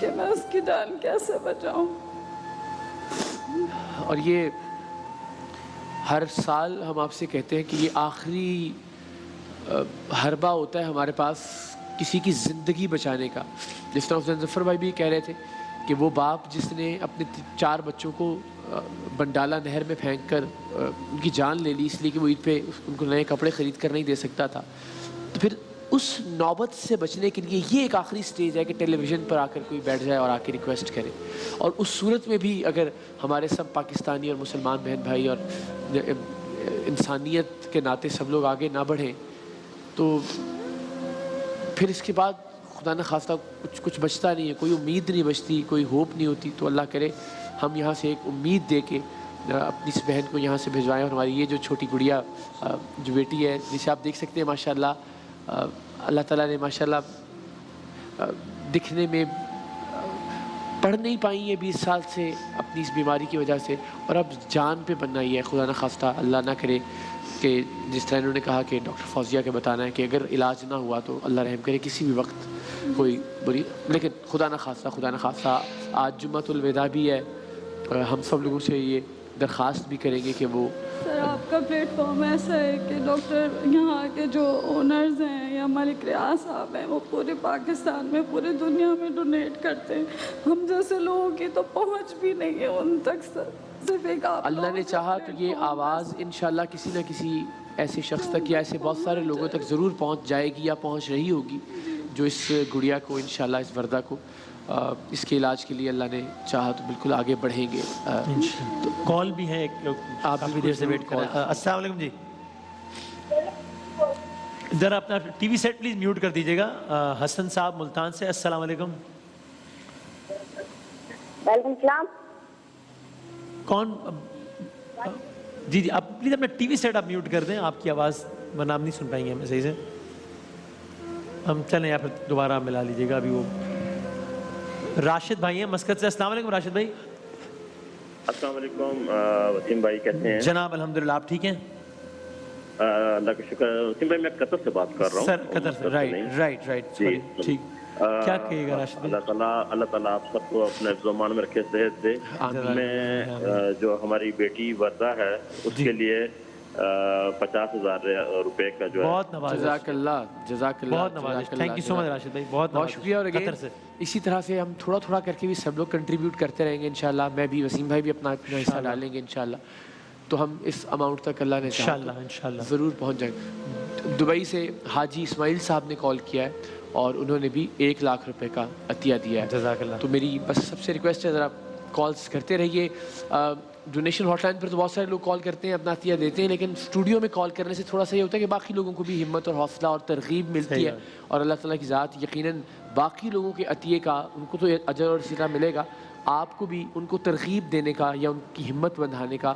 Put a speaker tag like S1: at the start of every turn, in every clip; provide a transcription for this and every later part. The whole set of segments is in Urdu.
S1: کہ میں اس کی جان کیسے بچاؤں.
S2: اور یہ ہر سال ہم آپ سے کہتے ہیں کہ یہ آخری حربہ ہوتا ہے ہمارے پاس کسی کی زندگی بچانے کا. جس طرح حسین ظفر بھائی بھی کہہ رہے تھے کہ وہ باپ جس نے اپنے 4 بچوں کو بنڈالہ نہر میں پھینک کر ان کی جان لے لی اس لیے کہ وہ عید پہ ان کو نئے کپڑے خرید کر نہیں دے سکتا تھا. تو پھر اس نوبت سے بچنے کے لیے یہ ایک آخری سٹیج ہے کہ ٹیلی ویژن پر آ کر کوئی بیٹھ جائے اور آ کے ریکویسٹ کرے. اور اس صورت میں بھی اگر ہمارے سب پاکستانی اور مسلمان بہن بھائی اور انسانیت کے ناطے سب لوگ آگے نہ بڑھیں تو پھر اس کے بعد خدا نہ خواستہ کچھ بچتا نہیں ہے, کوئی امید نہیں بچتی, کوئی ہوپ نہیں ہوتی. تو اللہ کرے ہم یہاں سے ایک امید دے کے اپنی اس بہن کو یہاں سے بھجوائیں. اور ہماری یہ جو چھوٹی گڑیا جو بیٹی ہے جسے آپ دیکھ سکتے ہیں ماشاءاللہ اللہ تعالیٰ نے ماشاءاللہ دکھنے میں پڑھ نہیں پائی ہے 20 سال سے اپنی اس بیماری کی وجہ سے, اور اب جان پہ بننا ہی ہے. خدا نہ خواستہ اللہ نہ کرے کہ جس طرح انہوں نے کہا کہ ڈاکٹر فوزیہ کے بتانا ہے کہ اگر علاج نہ ہوا تو اللہ رحم کرے کسی بھی وقت کوئی بری, لیکن خدا نہ خواستہ آج جمعۃ الوداع بھی ہے. ہم سب لوگوں سے یہ درخواست بھی کریں گے کہ وہ
S1: سر آپ کا پلیٹ فارم ایسا ہے کہ ڈاکٹر یہاں کے جو اونرز ہیں یا ملک ریاض صاحب ہیں وہ پورے پاکستان میں پورے دنیا میں ڈونیٹ کرتے ہیں. ہم جیسے لوگوں کی تو پہنچ بھی نہیں ہے ان تک سر. صرف ایک آپ
S2: اللہ نے چاہا تو یہ آواز انشاءاللہ کسی نہ کسی ایسے شخص تک یا ایسے بہت سارے لوگوں تک ضرور پہنچ جائے گی یا پہنچ رہی ہوگی جو اس گڑیا کو انشاءاللہ اس وردہ کو اس کے علاج کے لیے اللہ نے چاہا تو بالکل آگے بڑھیں گے.
S3: کال بھی ہے ایک لوگ آپ بھی دیر سے ویٹ کر رہے ہیں. السلام علیکم جی, ذرا اپنا TV set please mute کر دیجیے گا. حسن صاحب ملتان سے. السلام علیکم.
S4: وعلیکم السلام.
S3: کون؟ جی جی آپ پلیز اپنا ٹی وی سیٹ آپ میوٹ کر دیں, آپ کی آواز ورنہ آپ نہیں سن پائیں گے ہمیں صحیح سے. ہم چلیں یا پھر دوبارہ ملا لیجیے گا. ابھی وہ راشد بھائی ہیں مسقط سے. السلام علیکم راشد بھائی.
S5: السلام علیکم وسیم بھائی, کیسے ہیں؟
S3: جناب الحمدللہ, آپ ٹھیک ہیں؟
S5: اللہ کا شکر. وسیم بھائی میں قطر سے بات کر رہا ہوں.
S3: سر قطر سے, رائٹ ٹھیک. کیا کہے گا راشد بھائی؟
S5: اللہ تعالیٰ آپ سب کو اپنے حفظ و امان میں رکھے, صحت دے. میں جو ہماری بیٹی وردہ ہے اس کے لیے 50,000 روپے کا جو ہے
S3: بہت نوازش.
S2: جزاک اللہ
S3: بہت نوازش. تھینک یو سو مچ راشد بھائی, بہت
S2: شکریہ. اور
S3: قطر سے
S2: اسی طرح سے ہم تھوڑا کر کے بھی سب لوگ کنٹریبیوٹ کرتے رہیں گے انشاءاللہ. میں بھی, وسیم بھائی بھی اپنا حصہ ڈالیں گے انشاءاللہ. تو ہم اس اماؤنٹ تک اللہ نے
S3: انشاءاللہ
S2: ضرور پہنچ جائیں گے. دبئی سے حاجی اسماعیل صاحب نے کال کیا ہے اور انہوں نے بھی 1 لاکھ روپے کا عطیہ دیا ہے.
S3: جزاک اللہ.
S2: تو میری بس سب سے ریکویسٹ ہے ذرا کالز کرتے رہیے. ڈونیشن ہاٹ لائن پر تو بہت سارے لوگ کال کرتے ہیں, اپنا عطیہ دیتے ہیں, لیکن اسٹوڈیو میں کال کرنے سے تھوڑا سا یہ ہوتا ہے کہ باقی لوگوں کو بھی ہمت اور حوصلہ اور ترغیب ملتی ہے. اور اللہ تعالیٰ کی ذات یقیناً باقی لوگوں کے عطیے کا ان کو تو اجر اور صلہ ملے گا, آپ کو بھی ان کو ترغیب دینے کا یا ان کی ہمت بندھانے کا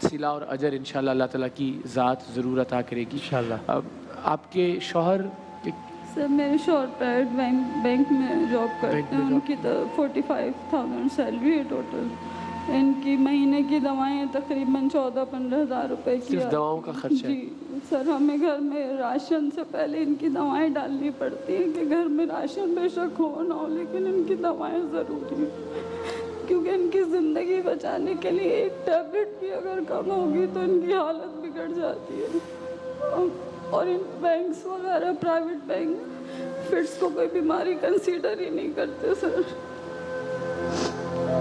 S2: صلہ اور اجر انشاءاللہ اللہ تعالیٰ کی ذات ضرور عطا کرے گی انشاءاللہ. آپ کے شوہر
S1: سر میرے شوہر پرائیویٹ بینک میں جاب کرتے ہیں. ان کی 45,000 سیلری ہے ٹوٹل. ان کی مہینے کی دوائیں تقریباً 14-15 ہزار روپے کی.
S2: صرف دواؤں کا خرچہ ہے؟
S1: جی سر, ہمیں گھر میں راشن سے پہلے ان کی دوائیں ڈالنی پڑتی ہیں کہ گھر میں راشن بے شک ہو نہ ہو لیکن ان کی دوائیں ضروری ہیں, کیونکہ ان کی زندگی بچانے کے لیے ایک ٹیبلٹ بھی اگر کم ہوگی تو ان کی حالت بگڑ جاتی ہے. اور ان بینکس وغیرہ پرائیویٹ بینک فٹس کو کوئی بیماری کنسیڈر ہی نہیں کرتے سر.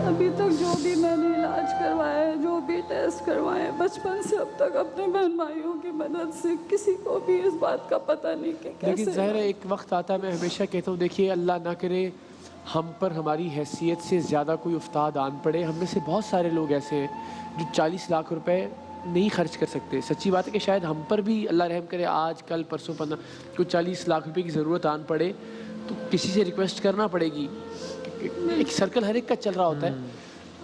S1: ابھی تک جو بھی میں نے علاج کروایا ہے, جو بھی ٹیسٹ کروائے ہیں, بچپن سے اب تک اپنے بہن بھائیوں کی مدد سے کسی کو بھی اس بات کا پتہ نہیں کہ کیسے.
S2: لیکن ظاہر ہے ایک وقت آتا ہے, میں ہمیشہ کہتا ہوں دیکھیے اللہ نہ کرے ہم پر ہماری حیثیت سے زیادہ کوئی افتاد آن پڑے. ہم میں سے بہت سارے لوگ ایسے ہیں جو 40 لاکھ روپے نہیں خرچ کر سکتے. سچی بات ہے کہ شاید ہم پر بھی اللہ رحم کرے آج کل پرسوں 15 کوئی 40 لاکھ روپے کی ضرورت آن پڑے تو کسی سے ریکویسٹ کرنا پڑے گی. ایک سرکل ہر ایک کا چل رہا ہوتا ہے.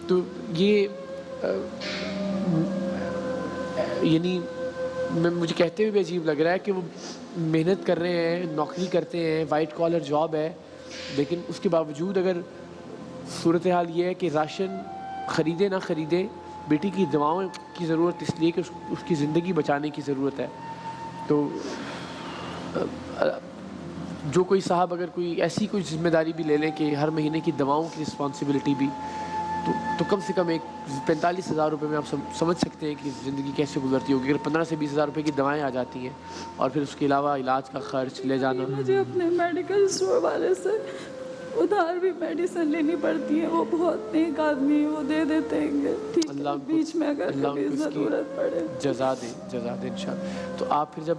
S2: تو یہ یعنی مجھے کہتے ہوئے بھی عجیب لگ رہا ہے کہ وہ محنت کر رہے ہیں, نوکری کرتے ہیں, وائٹ کالر جاب ہے, لیکن اس کے باوجود اگر صورتحال یہ ہے کہ راشن خریدے نہ خریدے, بیٹی کی دواؤں کی ضرورت اس لیے کہ اس کی زندگی بچانے کی ضرورت ہے. تو جو کوئی صاحب اگر کوئی ایسی کوئی ذمہ داری بھی لے لیں کہ ہر مہینے کی دواؤں کی رسپانسبلٹی بھی تو کم سے کم ایک 45,000 روپے میں آپ سمجھ سکتے ہیں کہ زندگی کیسے گزرتی ہوگی. اگر 15 سے 20,000 روپے کی دوائیں آ جاتی ہیں اور پھر اس کے علاوہ علاج کا خرچ لے جانا.
S1: مجھے اپنے میڈیکل اسٹور والے سے ادھار بھی میڈیسن لینی پڑتی ہے. وہ بہت نیک آدمی, وہ دے دیتے ہیں ٹھیک ہے, بیچ میں اگر کبھی ضرورت پڑے
S2: جزا دے انشاءاللہ. تو آپ پھر جب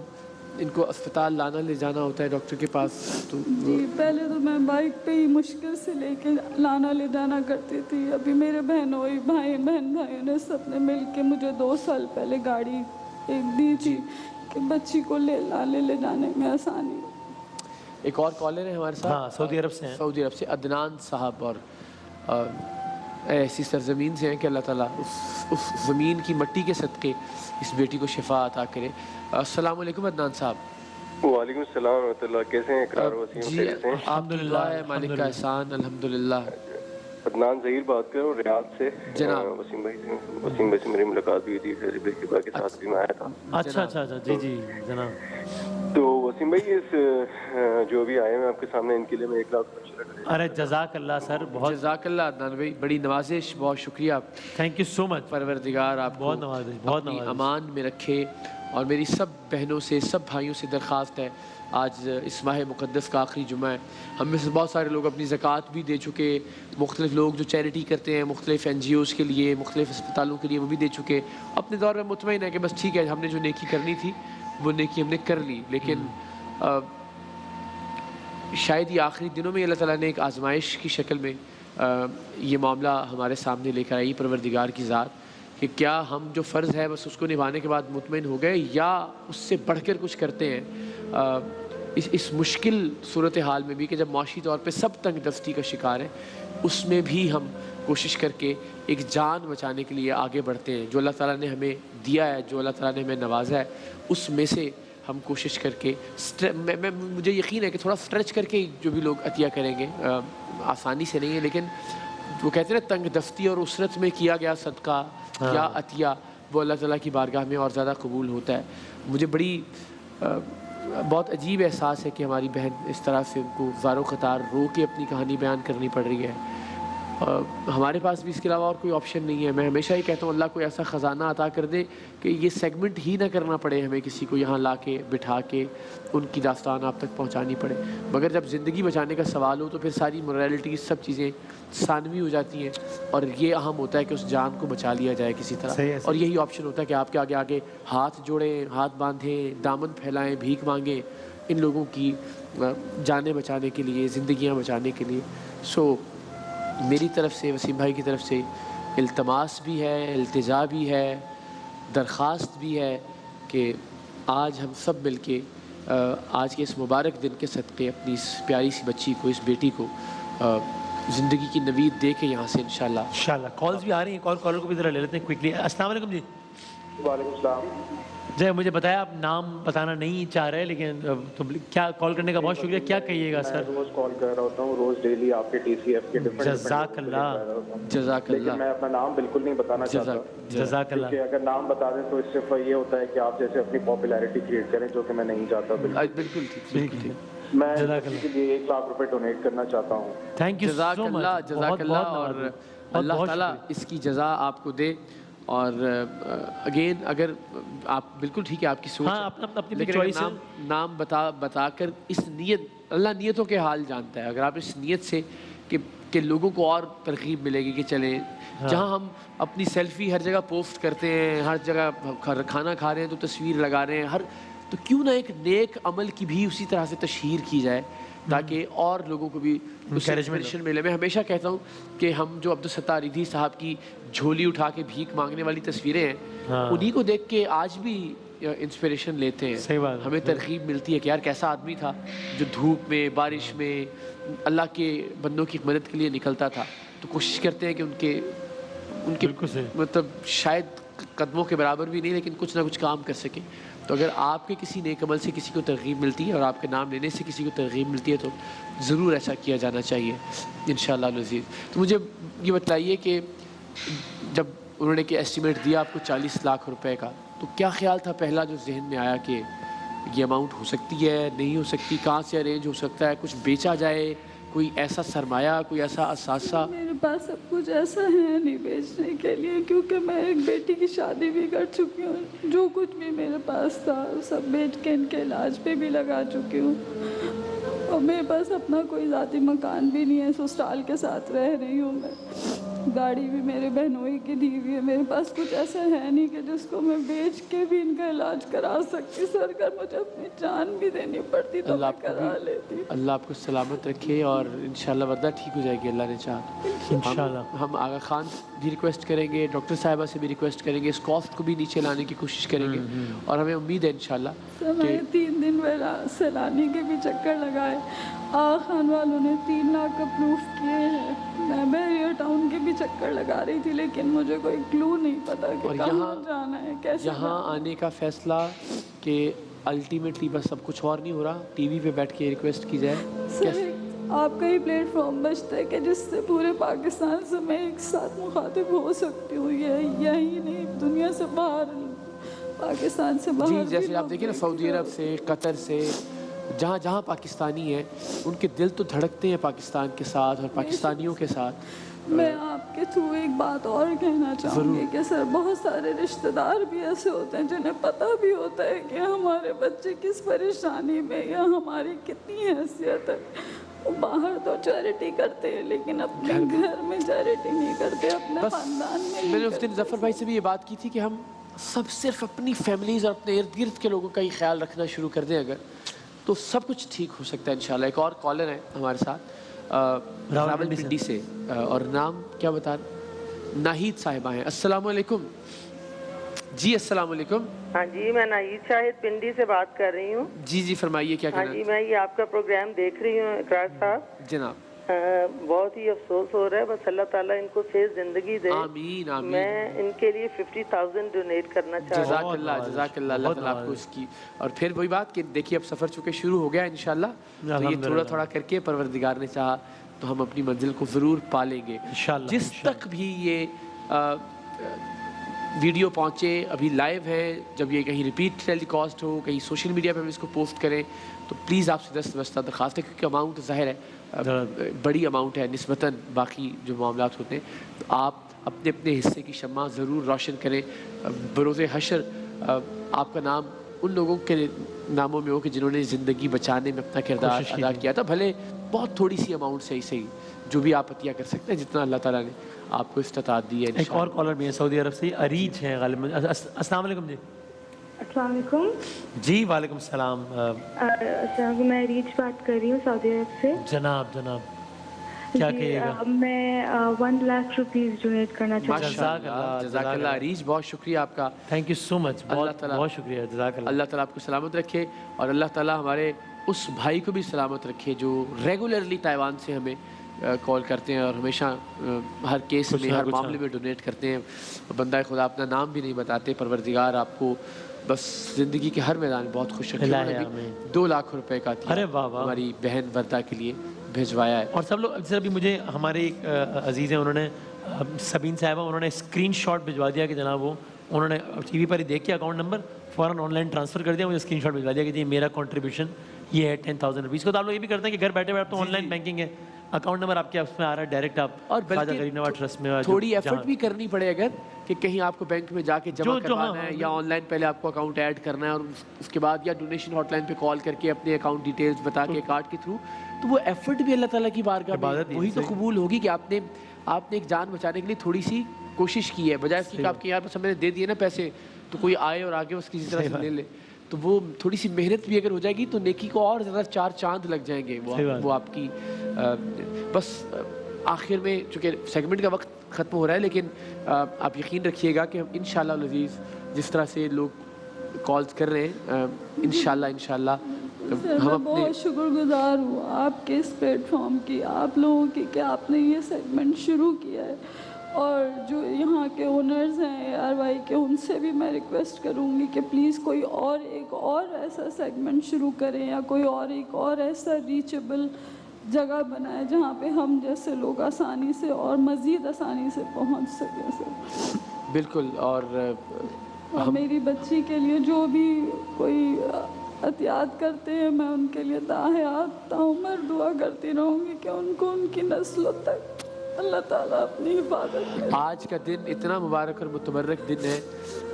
S2: ان کو اسپتال لانا لے جانا ہوتا ہے ڈاکٹر کے پاس تو
S1: جی پہلے تو میں بائک پہ ہی مشکل سے لے کے لانا لے جانا کرتی تھی. ابھی میرے بہنوں بہن بھائیوں نے سب نے مل کے مجھے 2 سال پہلے گاڑی ایک دی تھی کہ بچی کو لے جانے میں آسانی.
S2: ایک اور کالر ہے ہمارے ساتھ.
S3: ہاں سعودی عرب سے ہیں.
S2: سعودی عرب سے عدنان صاحب, اور ایسی سرزمین سے ہیں کہ اللہ تعالیٰ اس زمین کی مٹی کے صدقے اس بیٹی کو شفا عطا کرے. السلام علیکم عدنان صاحب.
S4: وعلیکم السلام ورحمۃ اللہ. کیسے ہیں اقرار وسیم؟
S2: جی الحمدللہ ہے, مالک کا احسان الحمدللہ.
S4: عدنان ظہیر بات کر رہا ہوں ریاض سے.
S2: جناب
S4: وسیم بھائی سے میری ملاقات بھی ہوئی تھی, پھر بیٹا کے ساتھ بھی میں آیا تھا.
S3: اچھا جی جناب.
S4: تو وسیم بھائی اس جو بھی آئے ہیں آپ کے سامنے, ان کے لیے میں 1 لاکھ.
S3: ارے جزاک اللہ سر, بہت
S2: جزاک اللہ عدنان بھائی, بڑی نوازش, بہت شکریہ.
S3: تھینک یو سو مچ.
S2: پروردگار آپ
S3: بہت نوازش, بہت نوازش
S2: امان میں رکھے. اور میری سب بہنوں سے, سب بھائیوں سے درخواست ہے, آج اس ماہ مقدس کا آخری جمعہ ہے. ہم میں سے بہت سارے لوگ اپنی زکوٰۃ بھی دے چکے, مختلف لوگ جو چیریٹی کرتے ہیں مختلف NGOs کے لیے, مختلف اسپتالوں کے لیے, وہ بھی دے چکے. اپنے دور میں مطمئن ہے کہ بس ٹھیک ہے, ہم نے جو نیکی کرنی تھی وہ نیکی ہم نے کر لی. لیکن شاید یہ آخری دنوں میں اللہ تعالیٰ نے ایک آزمائش کی شکل میں یہ معاملہ ہمارے سامنے لے کر آئی, پروردگار کی ذات, کہ کیا ہم جو فرض ہے بس اس کو نبھانے کے بعد مطمئن ہو گئے یا اس سے بڑھ کر کچھ کرتے ہیں. اس مشکل صورتحال میں بھی کہ جب معاشی طور پہ سب تنگ دستی کا شکار ہیں, اس میں بھی ہم کوشش کر کے ایک جان بچانے کے لیے آگے بڑھتے ہیں. جو اللہ تعالیٰ نے ہمیں دیا ہے, جو اللہ تعالیٰ نے ہمیں نوازا ہے, اس میں سے ہم کوشش کر کے مجھے یقین ہے کہ تھوڑا اسٹریچ کر کے جو بھی لوگ عطیہ کریں گے, آسانی سے نہیں ہے, لیکن وہ کہتے ہیں نا تنگ دستی اور اسرت میں کیا گیا صدقہ یا عطیہ وہ اللہ تعالیٰ کی بارگاہ میں اور زیادہ قبول ہوتا ہے. مجھے بہت عجیب احساس ہے کہ ہماری بہن اس طرح سے ان کو زار و قطار رو کے اپنی کہانی بیان کرنی پڑ رہی ہے. ہمارے پاس بھی اس کے علاوہ اور کوئی آپشن نہیں ہے. میں ہمیشہ ہی کہتا ہوں اللہ کو ایسا خزانہ عطا کر دے کہ یہ سیگمنٹ ہی نہ کرنا پڑے, ہمیں کسی کو یہاں لا کے بٹھا کے ان کی داستان آپ تک پہنچانی پڑے. مگر جب زندگی بچانے کا سوال ہو تو پھر ساری مورالٹی سب چیزیں ثانوی ہو جاتی ہیں, اور یہ اہم ہوتا ہے کہ اس جان کو بچا لیا جائے کسی طرح. اور یہی آپشن ہوتا ہے کہ آپ کے آگے ہاتھ جوڑیں, ہاتھ باندھیں, دامن پھیلائیں, بھیک مانگیں ان لوگوں کی جانیں بچانے کے لیے, زندگیاں بچانے کے لیے. سو میری طرف سے, وسیم بھائی کی طرف سے التماس بھی ہے, التجا بھی ہے, درخواست بھی ہے کہ آج ہم سب مل کے آج کے اس مبارک دن کے صدقے اپنی اس پیاری سی بچی کو, اس بیٹی کو زندگی کی نوید دے کے یہاں سے انشاءاللہ.
S3: کالز بھی آ رہی ہیں, کالر کو بھی ذرا لے لیتے ہیں کوئکلی. السلام علیکم جی.
S4: وعلیکم السلام.
S3: جی مجھے بتایا آپ نام بتانا نہیں چاہ رہے, لیکن تو کیا کال کرنے کا بہت شکریہ. کیا کہیے گا سر؟
S4: میں روز کال کر رہا ہوتا ہوں, روز ڈیلی آپ کے TCF کے
S3: جزاک اللہ.
S2: جزاک اللہ.
S4: لیکن میں اپنا نام بالکل نہیں بتانا چاہتا,
S3: جزاک اللہ.
S4: کہ اگر نام بتا دیں تو اس سے یہ ہوتا ہے کہ آپ جیسے اپنی پاپولیرٹی کریٹ کریں, جو کہ میں نہیں چاہتا.
S2: بالکل ٹھیک.
S4: میں اس کے لیے 1 لاکھ روپے ڈونیٹ کرنا چاہتا ہوں.
S3: تھینک یو
S2: جزاک اللہ. جزاک اللہ. اور اللہ تعالیٰ اس کی جزا آپ کو دے. اور اگین اگر آپ بالکل ٹھیک ہے آپ کی سوچ, لیکن نام بتا کر اس نیت, اللہ نیتوں کے حال جانتا ہے. اگر آپ اس نیت سے کہ لوگوں کو اور ترغیب ملے گی کہ چلیں, جہاں ہم اپنی سیلفی ہر جگہ پوسٹ کرتے ہیں, ہر جگہ کھانا کھا رہے ہیں تو تصویر لگا رہے ہیں, تو کیوں نہ ایک نیک عمل کی بھی اسی طرح سے تشہیر کی جائے تاکہ اور لوگوں کو بھی انکریجمنٹ ملے. میں ہمیشہ کہتا ہوں کہ ہم جو عبدالستار ریدھی صاحب کی جھولی اٹھا کے بھیک مانگنے والی تصویریں ہیں, انہی کو دیکھ کے آج بھی انسپریشن لیتے ہیں. ہمیں ترغیب ملتی ہے کہ یار کیسا آدمی تھا جو دھوپ میں, بارش میں اللہ کے بندوں کی مدد کے لیے نکلتا تھا. تو کوشش کرتے ہیں کہ ان کے مطلب شاید قدموں کے برابر بھی نہیں, لیکن کچھ نہ کچھ کام کر سکیں. تو اگر آپ کے کسی نیک عمل سے کسی کو ترغیب ملتی ہے اور آپ کے نام لینے سے کسی کو ترغیب ملتی ہے تو ضرور ایسا کیا جانا چاہیے انشاءاللہ العزیز. تو مجھے یہ بتلائیے کہ جب انہوں نے کہ ایسٹیمیٹ دیا آپ کو 40 لاکھ روپے کا, تو کیا خیال تھا پہلا جو ذہن میں آیا کہ یہ اماؤنٹ ہو سکتی ہے نہیں ہو سکتی, کہاں سے ارینج ہو سکتا ہے, کچھ بیچا جائے, کوئی ایسا سرمایہ, کوئی ایسا اثاثہ؟
S1: میرے پاس سب کچھ ایسا ہے نہیں بیچنے کے لیے, کیونکہ میں ایک بیٹی کی شادی بھی کر چکی ہوں. جو کچھ بھی میرے پاس تھا سب بیچ کے ان کے علاج پہ بھی لگا چکی ہوں. اور میرے پاس اپنا کوئی ذاتی مکان بھی نہیں ہے, سسرال کے ساتھ رہ رہی ہوں میں. گاڑی بھی میرے بہنوئی کی دی ہوئی ہے. میرے پاس کچھ ایسا ہے نہیں کہ جس کو میں بیچ کے بھی ان کا علاج کرا سکتی. سر اگر مجھے اپنی جان بھی دینی پڑتی تو میں کرا لیتی.
S2: اللہ آپ کو سلامت رکھے اور انشاءاللہ وردہ ٹھیک ہو جائے گی اللہ نے چاہا.
S3: انشاءاللہ.
S2: ہم آغا خان بھی ریکویسٹ کریں گے, ڈاکٹر صاحبہ سے بھی ریکویسٹ کریں گے, اس کاسٹ کو بھی نیچے لانے کی کوشش کریں گے, اور ہمیں امید ہے انشاءاللہ
S1: میں 3 دن میرا سیلانی کے بھی چکر لگائے. آغا خان والوں نے 3 لاکھ اپروف کیے ہیں. میں بیریر ٹاؤن کے بھی چکر لگا رہی تھی, لیکن مجھے کوئی کلو نہیں پتا کہ کہاں جانا ہے, کیسے
S2: یہاں آنے کا فیصلہ کہ الٹیمیٹلی بس اب کچھ اور نہیں ہو رہا, ٹی وی پہ بیٹھ کے ریکویسٹ کی جائے.
S1: سر آپ کا ہی پلیٹ فارم بچتا ہے کہ جس سے پورے پاکستان سے میں ایک ساتھ مخاطب ہو سکتی ہوں. یہی نہیں, دنیا سے باہر, پاکستان سے باہر.
S2: جی جیسے آپ دیکھیں نا, سعودی عرب سے, قطر سے, جہاں جہاں پاکستانی ہیں ان کے دل تو دھڑکتے ہیں پاکستان کے ساتھ اور پاکستانیوں کے ساتھ.
S1: میں آپ کے تھرو ایک بات اور کہنا چاہوں گی کہ سر بہت سارے رشتہ دار بھی ایسے ہوتے ہیں جنہیں پتہ بھی ہوتا ہے کہ ہمارے بچے کس پریشانی میں یا ہماری کتنی حیثیت ہے. وہ باہر تو چیریٹی کرتے ہیں لیکن اپنے گھر میں چیریٹی نہیں کرتے, اپنے خاندان میں.
S2: میں نے اس دن ظفر بھائی سے بھی یہ بات کی تھی کہ ہم سب صرف اپنی فیملیز اور اپنے ارد گرد کے لوگوں کا ہی خیال رکھنا شروع کر دیں اگر, تو سب کچھ ٹھیک ہو سکتا ہے انشاءاللہ. ایک اور کالر ہے ہمارے ساتھ راول پنڈی سے, اور نام کیا بتا رہے, ناہید صاحبہ ہیں. السلام علیکم. جی السلام علیکم.
S6: ہاں جی, میں ناہید شاہد پنڈی سے بات کر رہی ہوں.
S2: جی جی فرمائیے کیا کہنا ہے.
S6: ہاں جی, میں یہ آپ کا پروگرام دیکھ رہی ہوں اقرار صاحب.
S2: جناب
S6: بہت ہی افسوس ہو رہا ہے, بس اللہ تعالیٰ ان کو صحت زندگی دے.
S2: آمین آمین.
S6: میں ان کے لیے 50,000 ڈونیٹ کرنا چاہ رہا ہوں.
S2: جزاک اللہ جزاک اللہ, اللہ تعالیٰ آپ کو اس کی. اور پھر وہی بات کہ دیکھیے اب سفر چونکہ شروع ہو گیا انشاءاللہ, تو یہ تھوڑا تھوڑا کر کے پروردگار نے چاہا تو ہم اپنی منزل کو ضرور پالیں گے. جس تک بھی یہ ویڈیو پہنچے, ابھی لائیو ہے, جب یہ کہیں ریپیٹ ٹیلی کاسٹ ہو, کہیں سوشل میڈیا پہ ہم اس کو پوسٹ کریں, تو پلیز آپ سے دستبستہ درخواست ہے, کیونکہ اماؤنٹ ظاہر ہے بڑی اماؤنٹ ہے نسبتاً باقی جو معاملات ہوتے ہیں, تو آپ اپنے اپنے حصے کی شمع ضرور روشن کریں. بروز حشر آپ کا نام ان لوگوں کے ناموں میں ہو کہ جنہوں نے زندگی بچانے میں اپنا کردار ادا کیا تھا, بھلے بہت تھوڑی سی اماؤنٹ سے ہی جو بھی آپ عطیہ کر سکتے ہیں, جتنا اللہ تعالیٰ نے آپ کو استطاعت دی ہے.
S3: ایک اور کالر بھی ہے سعودی عرب سے, اریج ہیں غالباً. السلام علیکم. جی
S7: السلام علیکم.
S3: جی وعلیکم السلام.
S7: میں ریچ بات کر رہی ہوں سعودی عرب سے.
S3: جناب کیا کہیے گا؟
S7: میں 1 لاکھ روپیز ڈونیٹ کرنا چاہتی ہوں.
S2: جزاک اللہ عریج, بہت شکریہ آپ کا.
S3: تھینک یو سو مچ, بہت شکریہ. جزاک اللہ.
S2: اللہ تعالیٰ آپ کو سلامت رکھے, اور اللہ تعالیٰ ہمارے اس بھائی کو بھی سلامت رکھے جو ریگولرلی تائیوان سے ہمیں کال کرتے ہیں اور ہمیشہ ہر کیس میں ہر معاملے میں ڈونیٹ کرتے ہیں. بندہ خدا اپنا نام بھی نہیں بتاتے. پروردگار آپ کو بس زندگی کے ہر میدان میں بہت خوش رکھے. 2 لاکھ روپے کا ہماری بہن وردہ کے لیے بھیجوایا ہے.
S3: اور سب لوگ جیسے ابھی مجھے ہمارے ایک عزیز ہیں, انہوں نے سبین صاحبہ, انہوں نے اسکرین شاٹ بھجوا دیا کہ جناب وہ انہوں نے ٹی وی پر ہی دیکھ کے اکاؤنٹ نمبر فوراً آن لائن ٹرانسفر کر دیا, مجھے اسکرین شاٹ بھجوا دیا کہ جی میرا کنٹریبیوشن یہ ہے 10,000 روپیز. کو تو آپ لوگ یہ بھی کرتے ہیں کہ گھر بیٹھے بیٹھے تو آن لائن بینکنگ ہے, اکاؤنٹ نمبر آپ کے اس میں آ رہا ہے ڈائریکٹ, آپ
S2: اور تھوڑی ایفرٹ بھی کرنی پڑے اگر کہ کہیں آپ کو بینک میں جا کے جمع کروانا ہے یا آن لائن پہلے آپ کو اکاؤنٹ ایڈ کرنا ہے, اور اس کے بعد یا ڈونیشن ہاٹ لائن پہ کال کر کے اپنے اکاؤنٹ ڈیٹیلز بتا کے کارڈ کے تھرو, تو وہ ایفرٹ بھی اللہ تعالیٰ کی بارگاہ میں وہی تو قبول ہوگی کہ آپ نے ایک جان بچانے کے لیے تھوڑی سی کوشش کی ہے, بجائے اس کی کہ آپ کے یہاں پر میں نے دے دیے نا پیسے تو کوئی آئے اور آگے اس کی کسی طرح سے لے لے. تو وہ تھوڑی سی محنت بھی اگر ہو جائے گی تو نیکی کو اور زیادہ 4 چاند لگ جائیں گے. وہ آپ کی بس آخر میں چونکہ سیگمنٹ کا وقت ختم ہو رہا ہے, لیکن آپ یقین رکھیے گا کہ انشاءاللہ العزیز جس طرح سے لوگ کالز کر رہے ہیں انشاءاللہ
S1: میں بہت شکر گزار ہوں آپ کے اس پلیٹ فارم کی, آپ لوگوں کی, کہ آپ نے یہ سیگمنٹ شروع کیا ہے. اور جو یہاں کے اونرز ہیں ARY کے, ان سے بھی میں ریکویسٹ کروں گی کہ پلیز کوئی ایک اور ایسا سیگمنٹ شروع کریں, یا کوئی ایک اور ایسا ریچیبل جگہ بنائے جہاں پہ ہم جیسے لوگ آسانی سے اور مزید آسانی سے پہنچ سکیں. سر
S2: بالکل. اور
S1: میری بچی کے لیے جو بھی کوئی احتیاط کرتے ہیں، میں ان کے لیے تا عمر دعا کرتی رہوں گی کہ ان کو ان کی نسلوں تک اللہ تعالیٰ اپنی حفاظت کرے۔
S2: آج کا دن اتنا مبارک اور متبرک دن ہے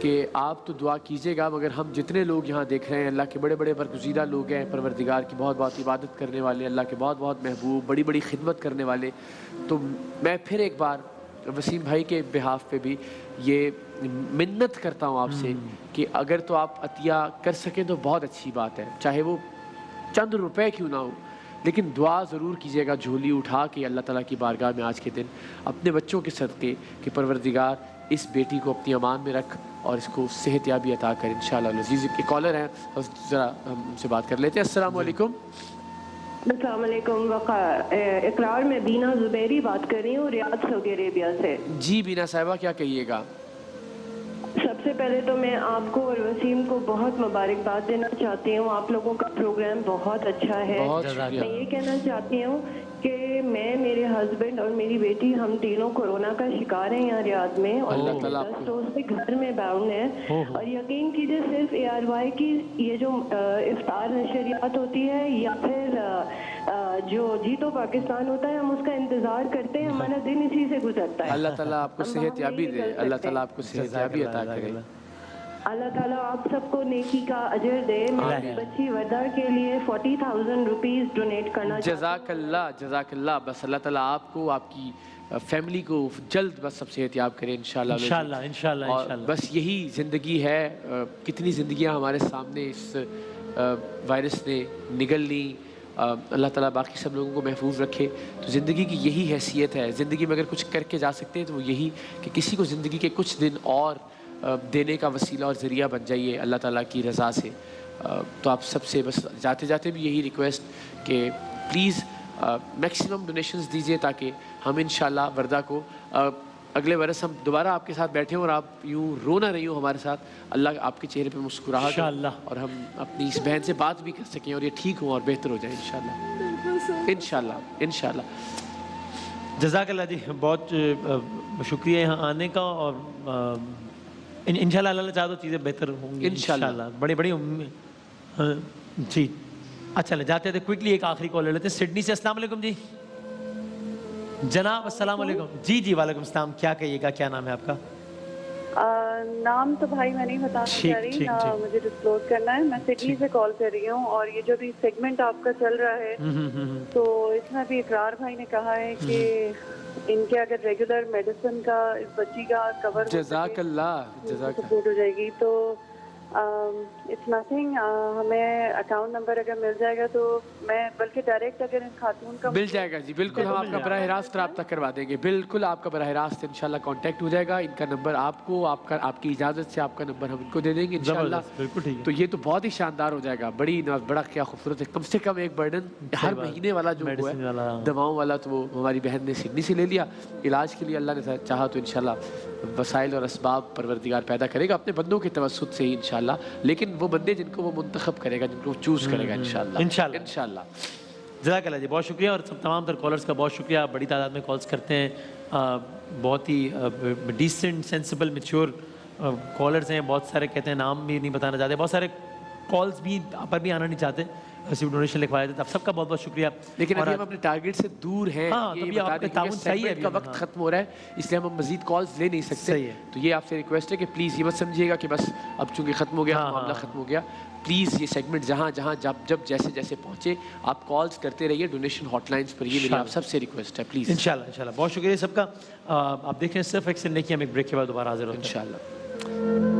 S2: کہ آپ تو دعا کیجیے گا، مگر ہم جتنے لوگ یہاں دیکھ رہے ہیں اللہ کے بڑے بڑے برگزیدہ لوگ ہیں، پروردگار کی بہت بہت عبادت کرنے والے، اللہ کے بہت بہت محبوب، بڑی بڑی خدمت کرنے والے، تو میں پھر ایک بار وسیم بھائی کے بہاف پہ بھی یہ منت کرتا ہوں آپ سے کہ اگر تو آپ عطیہ کر سکیں تو بہت اچھی بات ہے، چاہے وہ چند روپے کیوں نہ ہو، لیکن دعا ضرور کیجیے گا جھولی اٹھا کے اللہ تعالیٰ کی بارگاہ میں آج کے دن اپنے بچوں کے صدقے کہ پروردگار اس بیٹی کو اپنی امان میں رکھ اور اس کو صحت یابی عطا کر انشاءاللہ العزیز۔ ایک کالر ہیں، ذرا ہم ان سے بات کر لیتے ہیں۔ السلام علیکم۔
S7: السلام علیکم اقرار، میں بینا زبیری بات کر رہی ہوں ریاض سعودی عربیہ سے۔
S2: جی بینا صاحبہ کیا کہیے گا؟
S7: سب سے پہلے تو میں آپ کو اور وسیم کو بہت مبارکباد دینا چاہتی ہوں، آپ لوگوں کا پروگرام بہت اچھا ہے۔
S2: بہت
S7: میں یہ کہنا چاہتی ہوں کہ میں، میرے ہسبینڈ اور میری بیٹی، ہم تینوں کورونا کا شکار ہیں یہاں ریاض میں، اور 10 روز سے گھر میں باؤنڈ ہیں، اور یقین کیجیے صرف ARY کی یہ جو افطار نشریات ہوتی ہے یا پھر جو جیتو پاکستان ہوتا ہے، ہم اس کا انتظار کرتے ہیں، ہمارا دن اسی سے گزرتا ہے۔
S2: اللہ تعالیٰ آپ کو صحت یابی دے، اللہ تعالیٰ آپ کو صحت یابی عطا کرے۔
S7: اللہ تعالیٰ آپ سب کو نیکی کا اجر دے۔ میری بچی وردہ کے لیے 40,000 روپیز ڈونیٹ کرنا۔
S2: جزاک اللہ، جزاک اللہ۔ بس اللہ تعالیٰ آپ کو، آپ کی فیملی کو جلد بس سب صحت یاب کرے انشاءاللہ
S3: انشاءاللہ انشاءاللہ
S2: اور
S3: انشاءاللہ۔
S2: بس یہی زندگی ہے، کتنی زندگیاں ہمارے سامنے اس وائرس نے نگل لی، اللہ تعالیٰ باقی سب لوگوں کو محفوظ رکھے۔ تو زندگی کی یہی حیثیت ہے، زندگی میں اگر کچھ کر کے جا سکتے ہیں تو وہ یہی کہ کسی کو زندگی کے کچھ دن اور دینے کا وسیلہ اور ذریعہ بن جائیے اللہ تعالیٰ کی رضا سے۔ تو آپ سب سے بس جاتے جاتے بھی یہی ریکویسٹ کہ پلیز میکسیمم ڈونیشنز دیجیے تاکہ ہم انشاءاللہ وردہ کو اگلے برس ہم دوبارہ آپ کے ساتھ بیٹھیں اور آپ یوں رو نہ رہی ہوں ہمارے ساتھ، اللہ آپ کے چہرے پہ مسکراہٹ اور ہم اپنی اس بہن سے بات بھی کر سکیں اور یہ ٹھیک ہوں اور بہتر ہو جائے انشاءاللہ انشاءاللہ انشاءاللہ۔
S3: جزاک اللہ جی، بہت شکریہ یہاں آنے کا، اور انشاءاللہ اللہ چاہے تو چیزیں بہتر ہوں گی انشاءاللہ، بڑی بڑی جی۔ اچھا جاتے تھے کوئکلی ایک آخری کال لے لیتے ہیں سڈنی سے۔ السلام علیکم جی جناب، السلام علیکم۔ جی جی وعلیکم السلام، کیا کہیے گا، کیا نام ہے آپ کا؟
S8: نام تو بھائی میں نہیں بتانا چاہ رہی، مجھے ڈسکلوز کرنا ہے۔ میں سڈنی سے کال کر رہی ہوں، اور یہ جو بھی سیگمنٹ آپ کا چل رہا ہے تو اس میں بھی اقرار بھائی نے کہا ہے کہ ان کے اگر ریگولر میڈیسن کا اس بچی کا کور
S2: جزاک اللہ
S8: سپورٹ ہو جائے گی تو اٹس نتھنگ۔ ہمیں اکاؤنٹ نمبر اگر مل جائے گا تو میں بلکہ ڈائریکٹ اگر ان خاتون کا
S2: مل جائے گا جی، بالکل ہم آپ کا براہ راست رابطہ کروا دیں گے، بالکل آپ کا براہ راست انشاءاللہ کانٹیکٹ ہو جائے گا۔ ان کا نمبر آپ کو، آپ کی اجازت سے آپ کا نمبر ہم ان کو دے دیں گے انشاءاللہ۔ تو یہ تو بہت ہی شاندار ہو جائے گا، بڑا کیا خوبصورت ہے۔ کم سے کم ایک برڈن ہر مہینے والا جو ہے دواؤں والا تو وہ ہماری بہن نے سڈنی سے لے لیا علاج کے لیے، اللہ نے چاہا تو انشاءاللہ وسائل اور اسباب پروردگار پیدا کرے گا اپنے بندوں کے توسط سے ہی انشاءاللہ، لیکن وہ بندے جن کو وہ منتخب کرے گا، جن کو چوز کرے گا انشاءاللہ انشاءاللہ۔
S3: جزاک اللہ جی، بہت شکریہ، اور سب تمام تر کالرز کا بہت شکریہ، بڑی تعداد میں کالز کرتے ہیں، بہت ہی ڈیسنٹ سینسیبل میچور کالرز ہیں، بہت سارے کہتے ہیں نام بھی نہیں بتانا چاہتے، بہت سارے کالز بھی پر بھی آنا نہیں چاہتے، صرف ڈونیشن لکھوائے تھے، آپ سب کا بہت بہت شکریہ۔
S2: لیکن ابھی ہم اپنے ٹارگیٹ سے دور ہیں،
S3: ابھی آپ کا تعاون چاہیے،
S2: کا وقت ختم ہو رہا ہے اس لیے ہم مزید کالز لے نہیں سکتے، تو یہ آپ سے ریکویسٹ ہے کہ پلیز یہ مت سمجھیے گا کہ بس اب چونکہ ختم ہو گیا معاملہ ختم ہو گیا، پلیز یہ سیگمنٹ جہاں جہاں جب جیسے پہنچے آپ کالز کرتے رہیے ڈونیشن ہاٹ لائنز پر، یہ میری آپ سب سے ریکویسٹ ہے پلیز
S3: انشاءاللہ۔ بہت شکریہ سب کا، آپ دیکھ رہے ہیں صرف ایک سے نیکی، ہم ایک بریک کے بعد دوبارہ حاضر ہوتے ہیں
S2: انشاءاللہ۔